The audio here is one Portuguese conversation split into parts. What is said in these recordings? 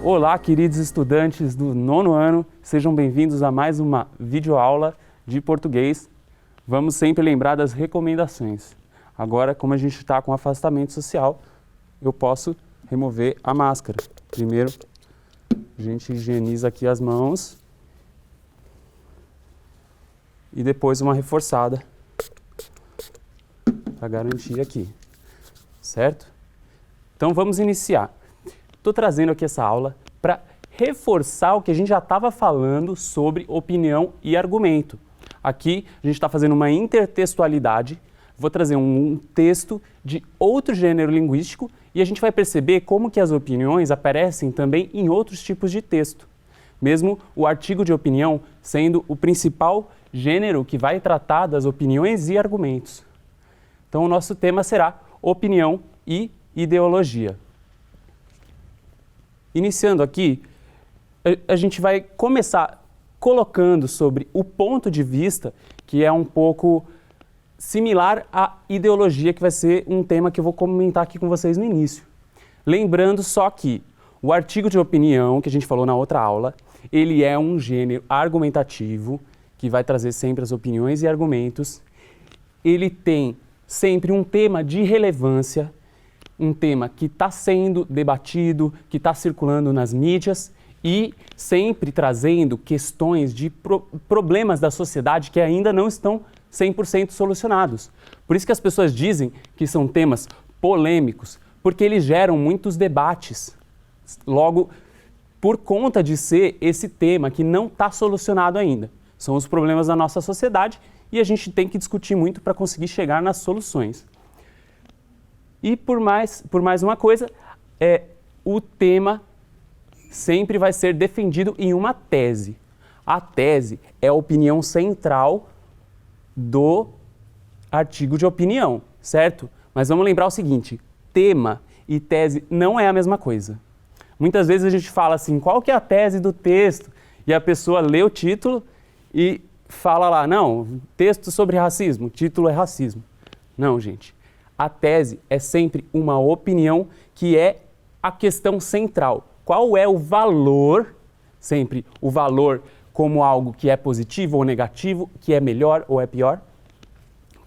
Olá, queridos estudantes do 9º ano, sejam bem-vindos a mais uma videoaula de português. Vamos sempre lembrar das recomendações. Agora, como a gente está com afastamento social, eu posso remover a máscara. Primeiro, a gente higieniza aqui as mãos e depois uma reforçada para garantir aqui, certo? Então vamos iniciar. Estou trazendo aqui essa aula para reforçar o que a gente já estava falando sobre opinião e argumento. Aqui a gente está fazendo uma intertextualidade, vou trazer um texto de outro gênero linguístico e a gente vai perceber como que as opiniões aparecem também em outros tipos de texto. Mesmo o artigo de opinião sendo o principal gênero que vai tratar das opiniões e argumentos. Então o nosso tema será opinião e ideologia. Iniciando aqui, a gente vai começar colocando sobre o ponto de vista que é um pouco similar à ideologia, que vai ser um tema que eu vou comentar aqui com vocês no início. Lembrando só que o artigo de opinião, que a gente falou na outra aula, ele é um gênero argumentativo, que vai trazer sempre as opiniões e argumentos. Ele tem sempre um tema de relevância, um tema que está sendo debatido, que está circulando nas mídias e sempre trazendo questões de problemas da sociedade que ainda não estão 100% solucionados. Por isso que as pessoas dizem que são temas polêmicos, porque eles geram muitos debates. Logo, por conta de ser esse tema que não está solucionado ainda. São os problemas da nossa sociedade e a gente tem que discutir muito para conseguir chegar nas soluções. E por mais uma coisa, o tema sempre vai ser defendido em uma tese. A tese é a opinião central do artigo de opinião, certo? Mas vamos lembrar o seguinte, tema e tese não é a mesma coisa. Muitas vezes a gente fala assim, qual que é a tese do texto? E a pessoa lê o título e fala lá, não, texto sobre racismo, o título é racismo. Não, gente. A tese é sempre uma opinião que é a questão central. Qual é o valor, sempre o valor como algo que é positivo ou negativo, que é melhor ou é pior?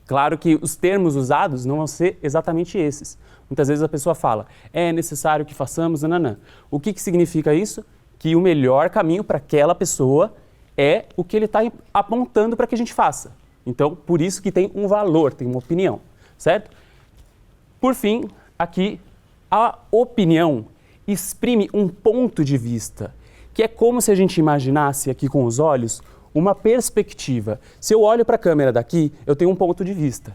Claro que os termos usados não vão ser exatamente esses. Muitas vezes a pessoa fala, é necessário que façamos, nananã. O que significa isso? Que o melhor caminho para aquela pessoa é o que ele está apontando para que a gente faça. Então, por isso que tem um valor, tem uma opinião, certo? Por fim, aqui, a opinião exprime um ponto de vista, que é como se a gente imaginasse aqui com os olhos uma perspectiva. Se eu olho para a câmera daqui, eu tenho um ponto de vista.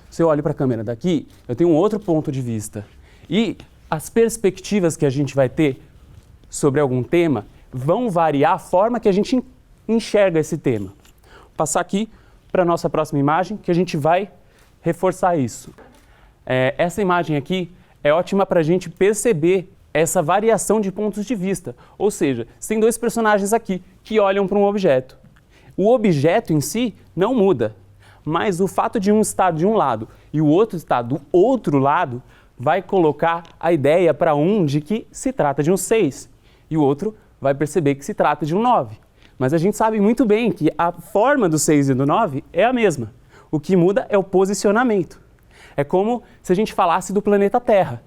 Se eu olho para a câmera daqui, eu tenho um outro ponto de vista. E as perspectivas que a gente vai ter sobre algum tema vão variar a forma que a gente enxerga esse tema. Vou passar aqui para a nossa próxima imagem, que a gente vai reforçar isso. Essa imagem aqui é ótima para a gente perceber essa variação de pontos de vista. Ou seja, tem dois personagens aqui que olham para um objeto. O objeto em si não muda, mas o fato de um estar de um lado e o outro estar do outro lado vai colocar a ideia para um de que se trata de um 6 e o outro vai perceber que se trata de um 9. Mas a gente sabe muito bem que a forma do 6 e do 9 é a mesma. O que muda é o posicionamento. É como se a gente falasse do planeta Terra.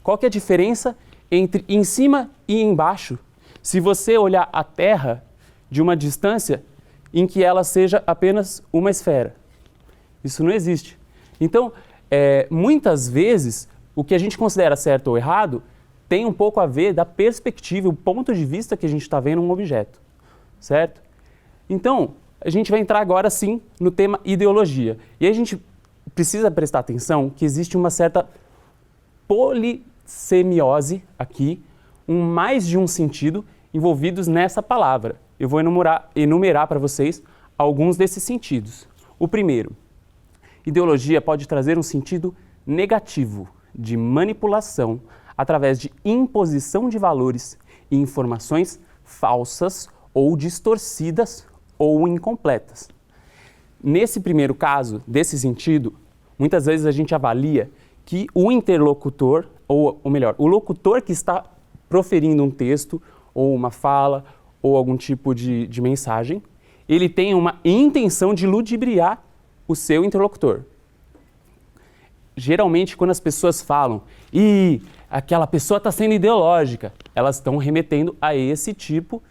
Qual que é a diferença entre em cima e embaixo? Se você olhar a Terra de uma distância em que ela seja apenas uma esfera. Isso não existe. Então, muitas vezes, o que a gente considera certo ou errado tem um pouco a ver da perspectiva, o ponto de vista que a gente está vendo um objeto. Certo? Então, a gente vai entrar agora sim no tema ideologia. E aí a gente precisa prestar atenção que existe uma certa polissemiose aqui, mais de um sentido envolvidos nessa palavra. Eu vou enumerar para vocês alguns desses sentidos. O primeiro, ideologia pode trazer um sentido negativo de manipulação através de imposição de valores e informações falsas ou distorcidas ou incompletas. Nesse primeiro caso, desse sentido, muitas vezes a gente avalia que o interlocutor, ou melhor, o locutor que está proferindo um texto, ou uma fala, ou algum tipo de mensagem, ele tem uma intenção de ludibriar o seu interlocutor. Geralmente, quando as pessoas falam, aquela pessoa está sendo ideológica, elas estão remetendo a esse tipo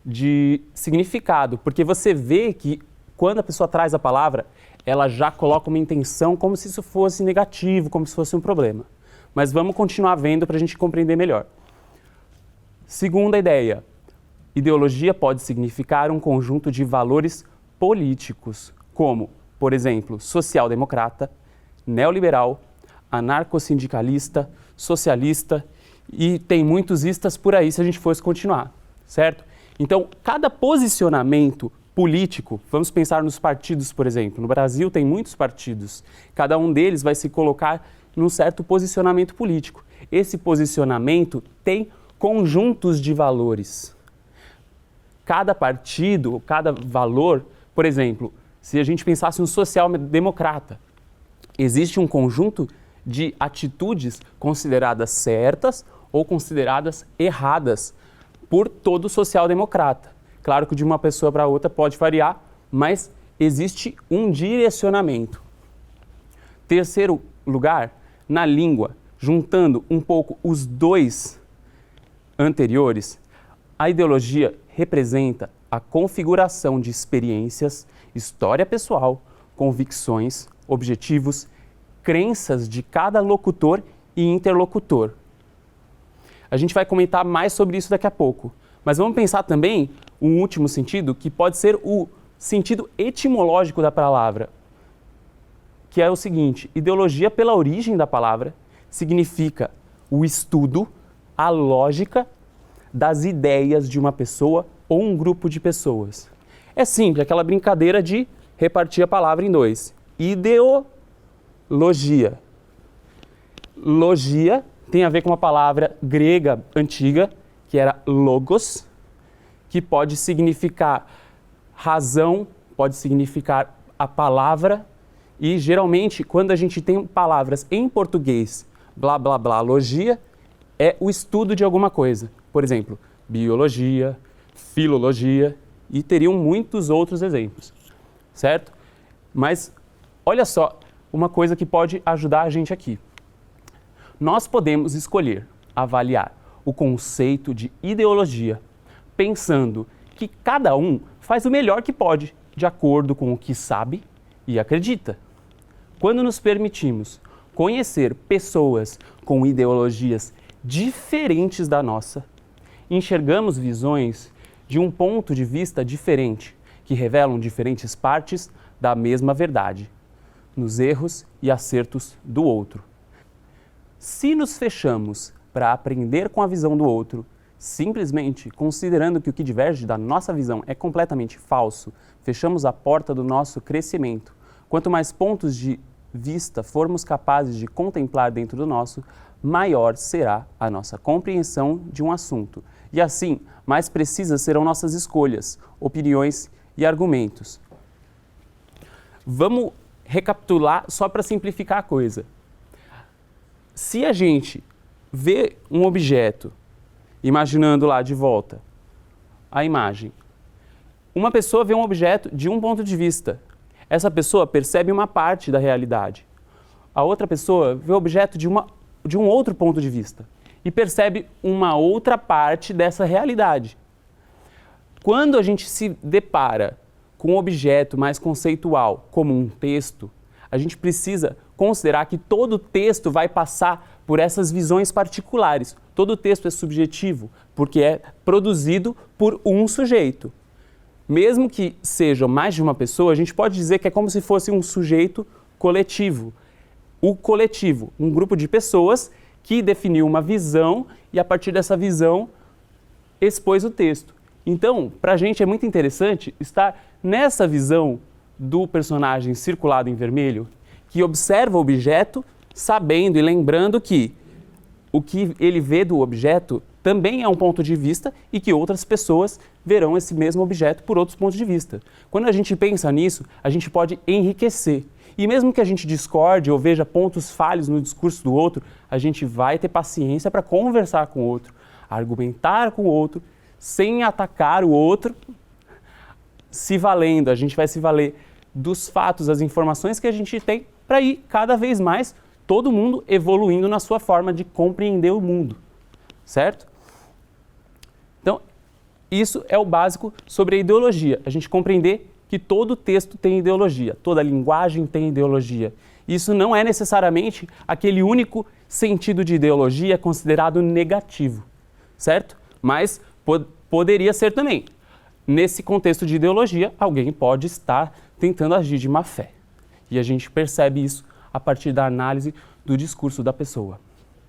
de significado, porque você vê que quando a pessoa traz a palavra, ela já coloca uma intenção como se isso fosse negativo, como se fosse um problema. Mas vamos continuar vendo para a gente compreender melhor. Segunda ideia, ideologia pode significar um conjunto de valores políticos, como, por exemplo, social-democrata, neoliberal, anarcossindicalista, socialista, e tem muitos istas por aí se a gente fosse continuar, certo? Então, cada posicionamento político, vamos pensar nos partidos, por exemplo. No Brasil tem muitos partidos. Cada um deles vai se colocar num certo posicionamento político. Esse posicionamento tem conjuntos de valores. Cada partido, cada valor, por exemplo, se a gente pensasse um social-democrata, existe um conjunto de atitudes consideradas certas ou consideradas erradas por todo social-democrata. Claro que de uma pessoa para outra pode variar, mas existe um direcionamento. Terceiro lugar, na língua, juntando um pouco os dois anteriores, a ideologia representa a configuração de experiências, história pessoal, convicções, objetivos, crenças de cada locutor e interlocutor. A gente vai comentar mais sobre isso daqui a pouco, mas vamos pensar também um último sentido, que pode ser o sentido etimológico da palavra, que é o seguinte: ideologia, pela origem da palavra, significa o estudo, a lógica das ideias de uma pessoa ou um grupo de pessoas. É simples, aquela brincadeira de repartir a palavra em dois. Ideologia. Logia tem a ver com uma palavra grega antiga, que era logos, que pode significar razão, pode significar a palavra, e geralmente quando a gente tem palavras em português, blá blá blá, logia, é o estudo de alguma coisa. Por exemplo, biologia, filologia, e teriam muitos outros exemplos, certo? Mas olha só, uma coisa que pode ajudar a gente aqui. Nós podemos escolher avaliar o conceito de ideologia, pensando que cada um faz o melhor que pode, de acordo com o que sabe e acredita. Quando nos permitimos conhecer pessoas com ideologias diferentes da nossa, enxergamos visões de um ponto de vista diferente, que revelam diferentes partes da mesma verdade, nos erros e acertos do outro. Se nos fechamos para aprender com a visão do outro, simplesmente considerando que o que diverge da nossa visão é completamente falso, fechamos a porta do nosso crescimento. Quanto mais pontos de vista formos capazes de contemplar dentro do nosso, maior será a nossa compreensão de um assunto. E assim, mais precisas serão nossas escolhas, opiniões e argumentos. Vamos recapitular só para simplificar a coisa. Se a gente vê um objeto, imaginando lá de volta a imagem, uma pessoa vê um objeto de um ponto de vista. Essa pessoa percebe uma parte da realidade. A outra pessoa vê o objeto de um outro ponto de vista e percebe uma outra parte dessa realidade. Quando a gente se depara com um objeto mais conceitual, como um texto, a gente precisa considerar que todo texto vai passar por essas visões particulares. Todo texto é subjetivo, porque é produzido por um sujeito. Mesmo que seja mais de uma pessoa, a gente pode dizer que é como se fosse um sujeito coletivo. O coletivo, um grupo de pessoas que definiu uma visão e, a partir dessa visão, expôs o texto. Então, para a gente é muito interessante estar nessa visão do personagem circulado em vermelho, que observa o objeto, sabendo e lembrando que o que ele vê do objeto também é um ponto de vista e que outras pessoas verão esse mesmo objeto por outros pontos de vista. Quando a gente pensa nisso, a gente pode enriquecer. E mesmo que a gente discorde ou veja pontos falhos no discurso do outro, a gente vai ter paciência para conversar com o outro. argumentar com o outro, sem atacar o outro, se valendo. A gente vai se valer dos fatos, das informações que a gente tem, para ir cada vez mais todo mundo evoluindo na sua forma de compreender o mundo, certo? Então, isso é o básico sobre a ideologia. A gente compreender que todo texto tem ideologia, toda linguagem tem ideologia. Isso não é necessariamente aquele único sentido de ideologia considerado negativo, certo? Mas poderia ser também. Nesse contexto de ideologia, alguém pode estar tentando agir de má fé. E a gente percebe isso a partir da análise do discurso da pessoa.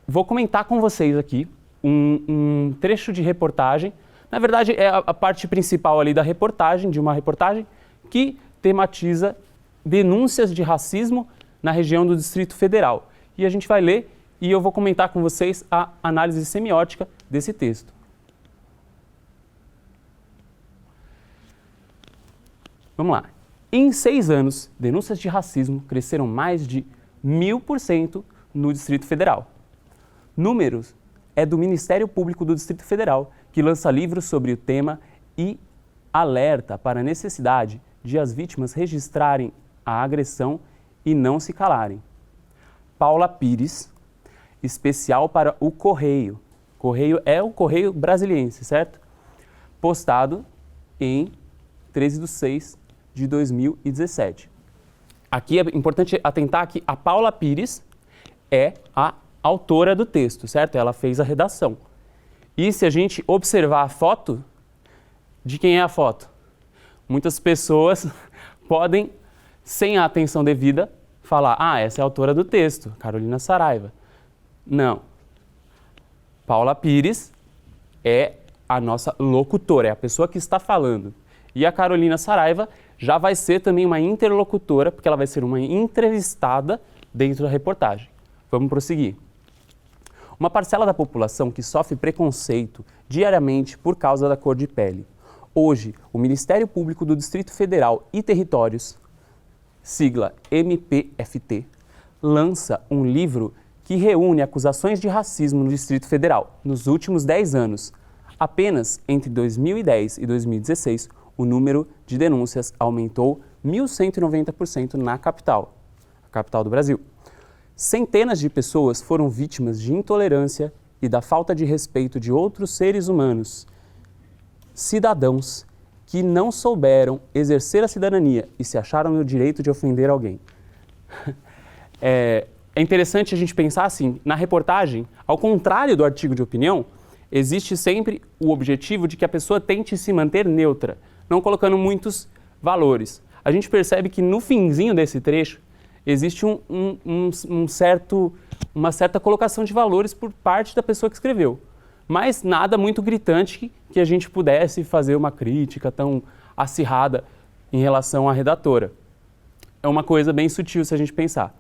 Vou comentar com vocês aqui um trecho de reportagem. Na verdade, é a parte principal ali da reportagem, de uma reportagem que tematiza denúncias de racismo na região do Distrito Federal. E a gente vai ler e eu vou comentar com vocês a análise semiótica desse texto. Vamos lá. Em 6 anos, denúncias de racismo cresceram mais de 1000% no Distrito Federal. Números é do Ministério Público do Distrito Federal, que lança livros sobre o tema e alerta para a necessidade de as vítimas registrarem a agressão e não se calarem. Paula Pires, especial para o Correio. Correio é o Correio Brasiliense, certo? Postado em 13/6/2017. Aqui é importante atentar que a Paula Pires é a autora do texto, certo? Ela fez a redação. E se a gente observar a foto, de quem é a foto? Muitas pessoas podem, sem a atenção devida, falar: ah, essa é a autora do texto, Carolina Saraiva. Não. Paula Pires é a nossa locutora, é a pessoa que está falando. E a Carolina Saraiva já vai ser também uma interlocutora, porque ela vai ser uma entrevistada dentro da reportagem. Vamos prosseguir. Uma parcela da população que sofre preconceito diariamente por causa da cor de pele. Hoje, o Ministério Público do Distrito Federal e Territórios, sigla MPFT, lança um livro que reúne acusações de racismo no Distrito Federal nos últimos 10 anos. Apenas entre 2010 e 2016, o número de denúncias aumentou 1.190% na capital, a capital do Brasil. Centenas de pessoas foram vítimas de intolerância e da falta de respeito de outros seres humanos. Cidadãos que não souberam exercer a cidadania e se acharam no direito de ofender alguém. É interessante a gente pensar assim, na reportagem, ao contrário do artigo de opinião, existe sempre o objetivo de que a pessoa tente se manter neutra, não colocando muitos valores. A gente percebe que no finzinho desse trecho existe uma certa colocação de valores por parte da pessoa que escreveu, mas nada muito gritante que a gente pudesse fazer uma crítica tão acirrada em relação à redatora. É uma coisa bem sutil se a gente pensar.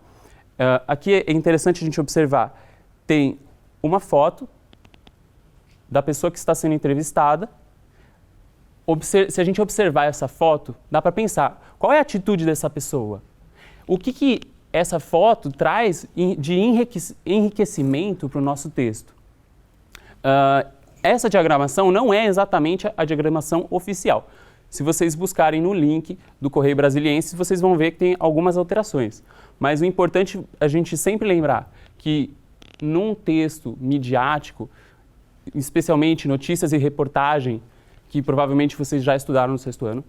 Aqui é interessante a gente observar, tem uma foto da pessoa que está sendo entrevistada. Se a gente observar essa foto, dá para pensar, qual é a atitude dessa pessoa? O que essa foto traz de enriquecimento para o nosso texto? Essa diagramação não é exatamente a diagramação oficial. Se vocês buscarem no link do Correio Brasiliense, vocês vão ver que tem algumas alterações. Mas o importante é a gente sempre lembrar que num texto midiático, especialmente notícias e reportagem, que provavelmente vocês já estudaram no 6º ano,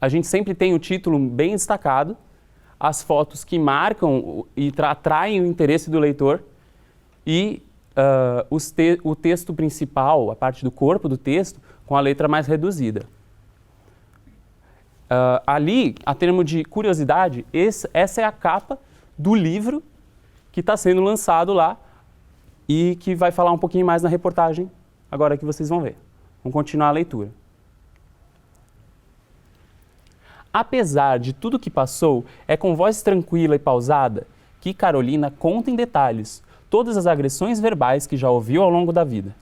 a gente sempre tem o título bem destacado, as fotos que marcam e atraem o interesse do leitor e o texto principal, a parte do corpo do texto, com a letra mais reduzida. Ali, a termo de curiosidade, essa é a capa do livro que está sendo lançado lá e que vai falar um pouquinho mais na reportagem, agora que vocês vão ver. Vamos continuar a leitura. Apesar de tudo que passou, é com voz tranquila e pausada que Carolina conta em detalhes todas as agressões verbais que já ouviu ao longo da vida.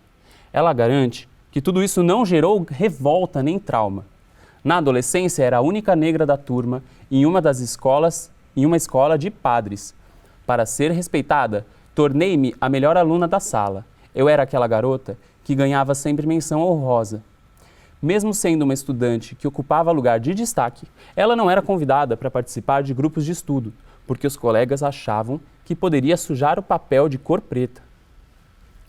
Ela garante que tudo isso não gerou revolta nem trauma. Na adolescência, era a única negra da turma em uma escola de padres. Para ser respeitada, tornei-me a melhor aluna da sala. Eu era aquela garota que ganhava sempre menção honrosa. Mesmo sendo uma estudante que ocupava lugar de destaque, ela não era convidada para participar de grupos de estudo, porque os colegas achavam que poderia sujar o papel de cor preta.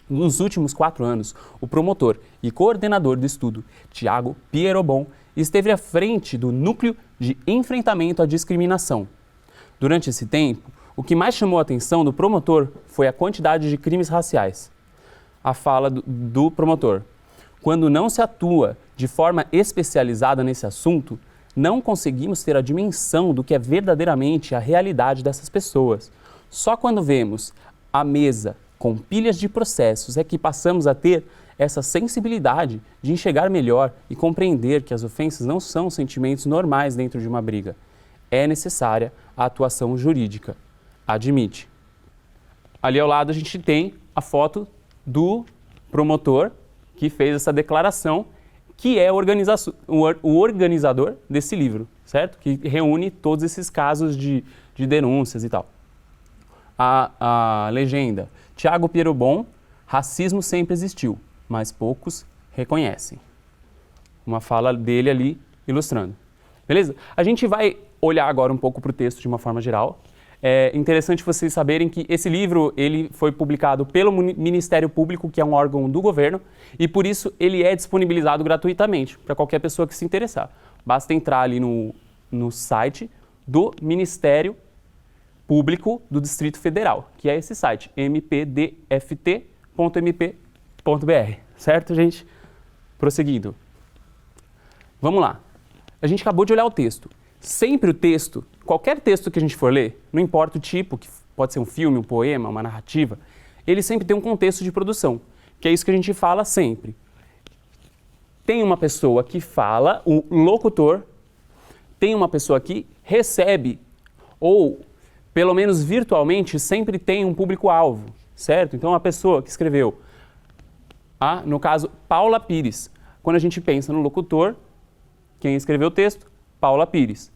Nos últimos 4 anos, o promotor e coordenador do estudo, Tiago Pierobon, esteve à frente do Núcleo de Enfrentamento à Discriminação. Durante esse tempo, o que mais chamou a atenção do promotor foi a quantidade de crimes raciais. A fala do promotor: quando não se atua de forma especializada nesse assunto, não conseguimos ter a dimensão do que é verdadeiramente a realidade dessas pessoas. Só quando vemos a mesa com pilhas de processos é que passamos a ter essa sensibilidade de enxergar melhor e compreender que as ofensas não são sentimentos normais dentro de uma briga. É necessária a atuação jurídica. Admite. Ali ao lado a gente tem a foto do promotor que fez essa declaração, que é o organizador desse livro, certo? Que reúne todos esses casos de denúncias e tal. A legenda: Tiago Pierobon, racismo sempre existiu, mas poucos reconhecem. Uma fala dele ali ilustrando. Beleza? A gente vai olhar agora um pouco para o texto de uma forma geral. É interessante vocês saberem que esse livro ele foi publicado pelo Ministério Público, que é um órgão do governo, e por isso ele é disponibilizado gratuitamente para qualquer pessoa que se interessar. Basta entrar ali no site do Ministério Público do Distrito Federal, que é esse site, mpdft.mp.br. Certo, gente? Prosseguindo. Vamos lá. A gente acabou de olhar o texto. Sempre o texto, qualquer texto que a gente for ler, não importa o tipo, que pode ser um filme, um poema, uma narrativa, ele sempre tem um contexto de produção, que é isso que a gente fala sempre. Tem uma pessoa que fala, o locutor, tem uma pessoa que recebe, ou pelo menos virtualmente, sempre tem um público-alvo, certo? Então a pessoa que escreveu, no caso, Paula Pires. Quando a gente pensa no locutor, quem escreveu o texto? Paula Pires.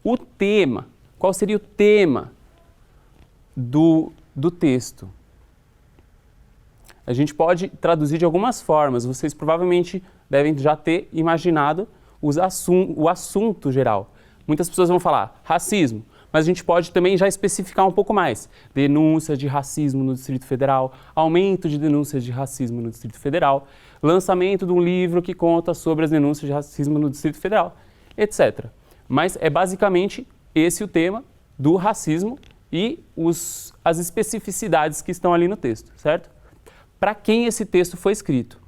O tema, qual seria o tema do texto? A gente pode traduzir de algumas formas. Vocês provavelmente devem já ter imaginado o assunto geral. Muitas pessoas vão falar racismo, mas a gente pode também já especificar um pouco mais. Denúncias de racismo no Distrito Federal, aumento de denúncias de racismo no Distrito Federal, lançamento de um livro que conta sobre as denúncias de racismo no Distrito Federal, etc. Mas é basicamente esse o tema do racismo e as especificidades que estão ali no texto, certo? Para quem esse texto foi escrito?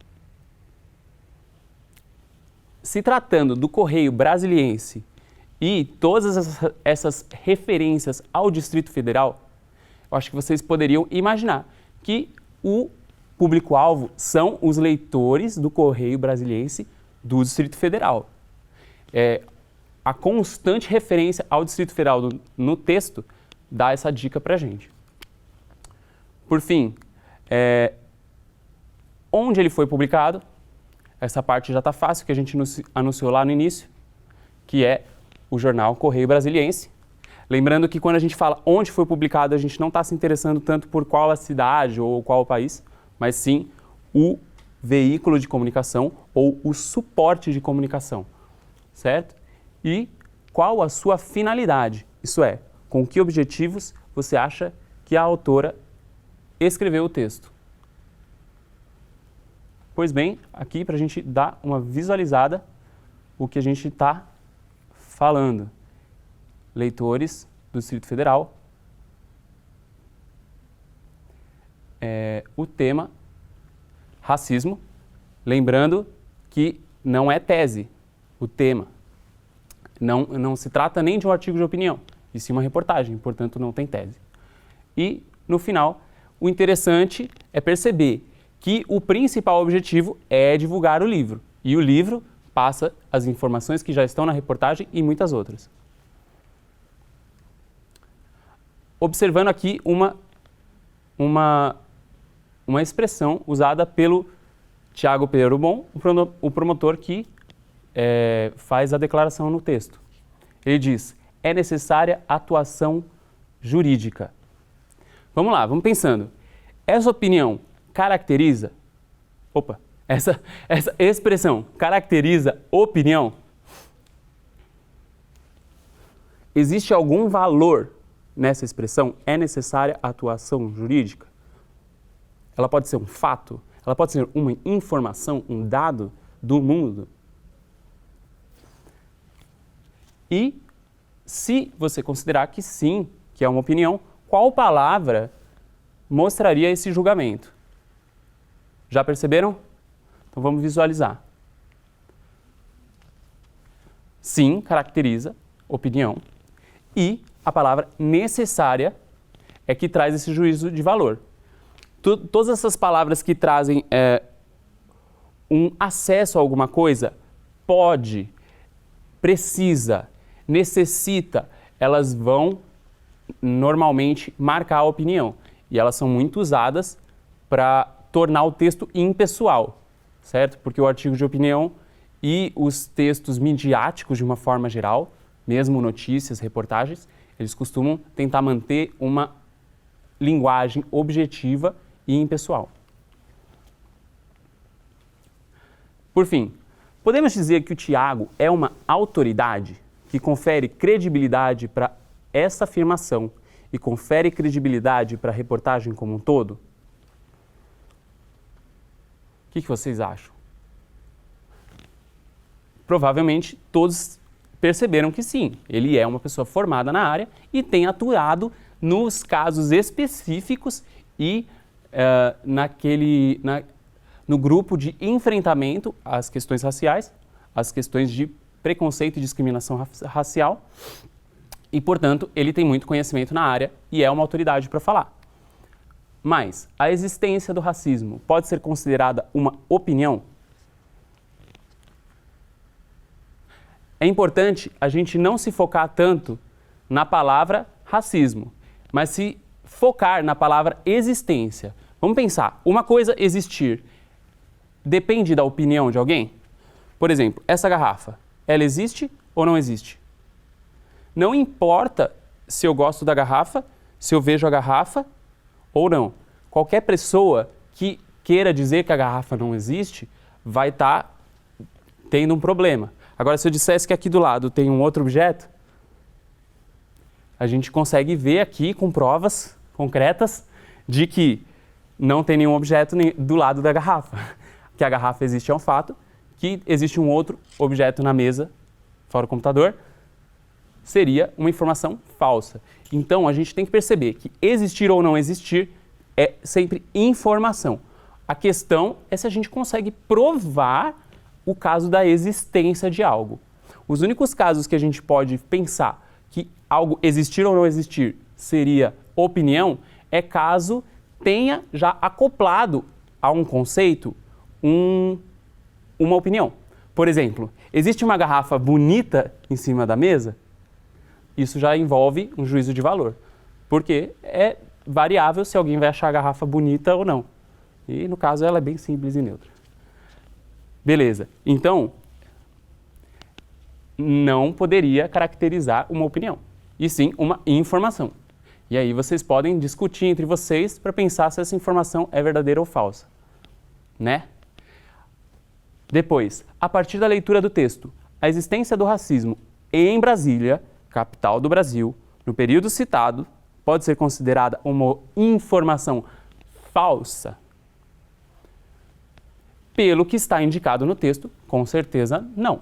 Se tratando do Correio Brasiliense e todas essas referências ao Distrito Federal, eu acho que vocês poderiam imaginar que o público-alvo são os leitores do Correio Brasiliense do Distrito Federal. A constante referência ao Distrito Federal no texto dá essa dica para a gente. Por fim, onde ele foi publicado? Essa parte já está fácil, que a gente anunciou lá no início, que é o jornal Correio Brasiliense. Lembrando que quando a gente fala onde foi publicado, a gente não está se interessando tanto por qual a cidade ou qual o país, mas sim o veículo de comunicação ou o suporte de comunicação, certo? E qual a sua finalidade, isso é, com que objetivos você acha que a autora escreveu o texto. Pois bem, aqui para a gente dar uma visualizada o que a gente está falando. Leitores do Distrito Federal. O tema, racismo. Lembrando que não é tese o tema. Não se trata nem de um artigo de opinião, e sim uma reportagem, portanto não tem tese. E, no final, o interessante é perceber que o principal objetivo é divulgar o livro. E o livro passa as informações que já estão na reportagem e muitas outras. Observando aqui uma expressão usada pelo Tiago Pierobon, o promotor que faz a declaração no texto. Ele diz: é necessária atuação jurídica. Vamos lá, vamos pensando. Essa opinião caracteriza... essa expressão caracteriza opinião? Existe algum valor nessa expressão? É necessária atuação jurídica? Ela pode ser um fato? Ela pode ser uma informação, um dado do mundo? E se você considerar que sim, que é uma opinião, qual palavra mostraria esse julgamento? Já perceberam? Então vamos visualizar. Sim, caracteriza opinião. E a palavra necessária é que traz esse juízo de valor. Todas essas palavras que trazem um acesso a alguma coisa, pode, precisa, necessita, elas vão normalmente marcar a opinião. E elas são muito usadas para tornar o texto impessoal, certo? Porque o artigo de opinião e os textos midiáticos, de uma forma geral, mesmo notícias, reportagens, eles costumam tentar manter uma linguagem objetiva e impessoal. Por fim, podemos dizer que o Tiago é uma autoridade que confere credibilidade para essa afirmação e confere credibilidade para a reportagem como um todo? O que vocês acham? Provavelmente todos perceberam que sim, ele é uma pessoa formada na área e tem atuado nos casos específicos e no grupo de enfrentamento às questões raciais, às questões de preconceito e discriminação racial e, portanto, ele tem muito conhecimento na área e é uma autoridade para falar. Mas a existência do racismo pode ser considerada uma opinião? É importante a gente não se focar tanto na palavra racismo, mas se focar na palavra existência. Vamos pensar, uma coisa existir depende da opinião de alguém? Por exemplo, essa garrafa, ela existe ou não existe? Não importa se eu gosto da garrafa, se eu vejo a garrafa ou não. Qualquer pessoa que queira dizer que a garrafa não existe vai estar tendo um problema. Agora, se eu dissesse que aqui do lado tem um outro objeto, a gente consegue ver aqui com provas concretas de que não tem nenhum objeto do lado da garrafa. Que a garrafa existe é um fato, que existe um outro objeto na mesa, fora o computador, seria uma informação falsa. Então, a gente tem que perceber que existir ou não existir é sempre informação. A questão é se a gente consegue provar o caso da existência de algo. Os únicos casos que a gente pode pensar que algo existir ou não existir seria opinião é caso tenha já acoplado a um conceito uma opinião. Por exemplo, existe uma garrafa bonita em cima da mesa? Isso já envolve um juízo de valor, porque é variável se alguém vai achar a garrafa bonita ou não. E no caso ela é bem simples e neutra. Beleza, então não poderia caracterizar uma opinião, e sim uma informação. E aí vocês podem discutir entre vocês para pensar se essa informação é verdadeira ou falsa, né? Depois, a partir da leitura do texto, a existência do racismo em Brasília, capital do Brasil, no período citado, pode ser considerada uma informação falsa? Pelo que está indicado no texto, com certeza não.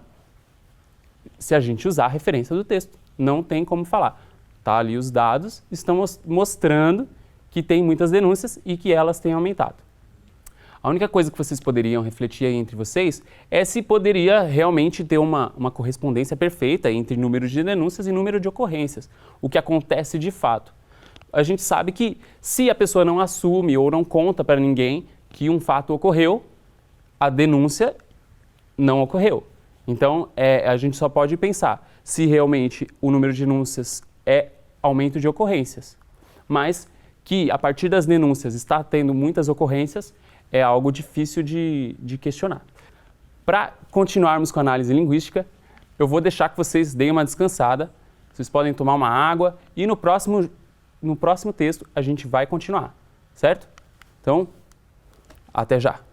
Se a gente usar a referência do texto, não tem como falar. Tá ali os dados, estão mostrando que tem muitas denúncias e que elas têm aumentado. A única coisa que vocês poderiam refletir aí entre vocês é se poderia realmente ter uma correspondência perfeita entre número de denúncias e número de ocorrências, o que acontece de fato. A gente sabe que se a pessoa não assume ou não conta para ninguém que um fato ocorreu, a denúncia não ocorreu. Então, a gente só pode pensar se realmente o número de denúncias é aumento de ocorrências, mas que a partir das denúncias está tendo muitas ocorrências, é algo difícil de questionar. Para continuarmos com a análise linguística, eu vou deixar que vocês deem uma descansada, vocês podem tomar uma água e no próximo texto a gente vai continuar, certo? Então, até já!